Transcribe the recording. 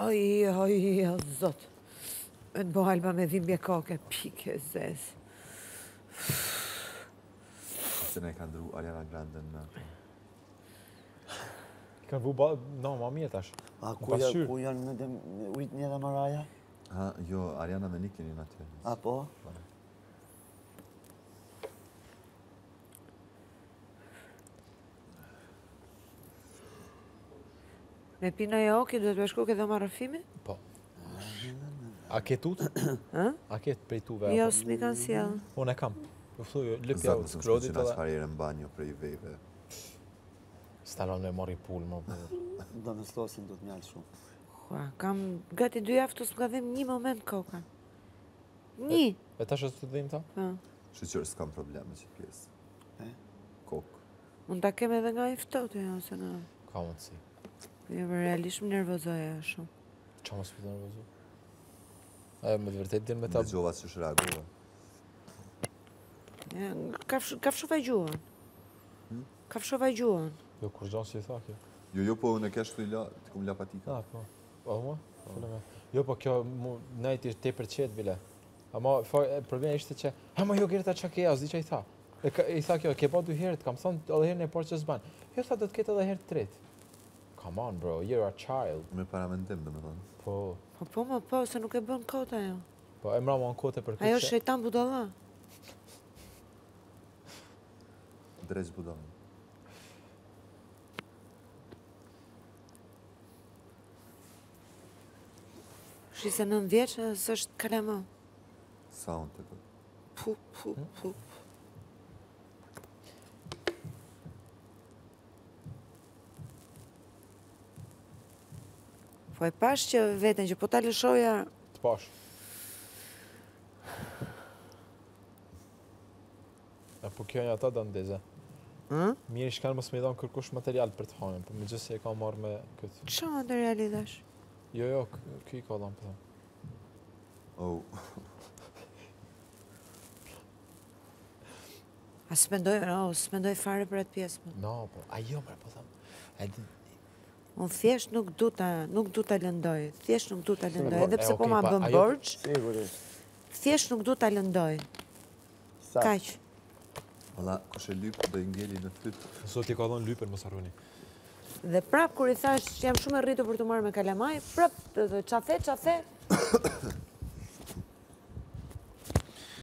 Oj, o zot. Me të bo Alba me dhimbje koke, pike zez. Se ne ka ndru Ariana Grande në ato. Kanë vu ma mirë tash. A ku janë Whitney dhe Mariah? Jo, Ariana me Nickin në aty. A po? Me pina e oki, duhet të shku këtë marrë rëfimi? Po. A ke tut? A ke prej tuve? Jo, s'mi kanë sjellë. Unë e kam. Po thuj, lëpja u skrodit edhe... Zatë në banjo prej vejve. Stalon me mori pull, më bërë. Do në slosin do të mjallë shumë. Kam gati 2 javë të s'ka dhim një moment koka. Një. E tash është të dhim ta? Shqyqër s'kam probleme që pjesë. Kokë. Unë ta kem edhe nga i ftote, jo, se në... Ka mundësi. Jo, realisht më nervozoja shumë. Qa më s'pi të nervozu? Me të vërtet din me ta... Me gjova që shreagova. Ka fshuvaj gjuhën. Ka fshuvaj gjuhën. Jo, kur gjanë që i tha kjo? Jo, po, në kesh të ila, të kum la patika. Po. Po, mua? Jo, po, kjo, najti është te për qetë, bile. Ama, problemi ishte që, ma jo gjerë ta qa ke, as di që i tha. I tha kjo, ke pa 2 herët, kam thonë edhe herën e parë që s'ban. Jo, tha, do të ketë edhe herë të tretë. Come on, bro, you're a child. Me paramendim, dhe me thonë. Po. Po, se nuk e bën kota, jo. Po, e mra më në kote për këtë që... Ajo shejtan budalla. Drejt budalla. Shise 9 vjeç, s'është kalamo. Sa unë të këtë? Pu. Po e pash që veten që po ta lëshoja... Të pash. Po kjo një ata dandeze. Mirë shkanë mos me i dhonë kërkush material për të hanën, po me gjithë se e ka marrë me këtë. Qa materiali dhash? Jo, kjo i ka dhonë për thëmë. A s'mendoj fare për atë pjesë. No, po, a jo, po thëmë. Unë thjesht nuk du ta lëndoj. Thjesht nuk du ta lëndoj. Edhe pse po ma bën borç, thjesht nuk du ta lëndoj. Kaq. Valla, kush e lypë dhe ngeli në fyt. Sot i ka dhonë lypër, mos harroni. Dhe prap, kur i thash që jam shumë e rritur për të marrë me kalamaj, prap, qa the?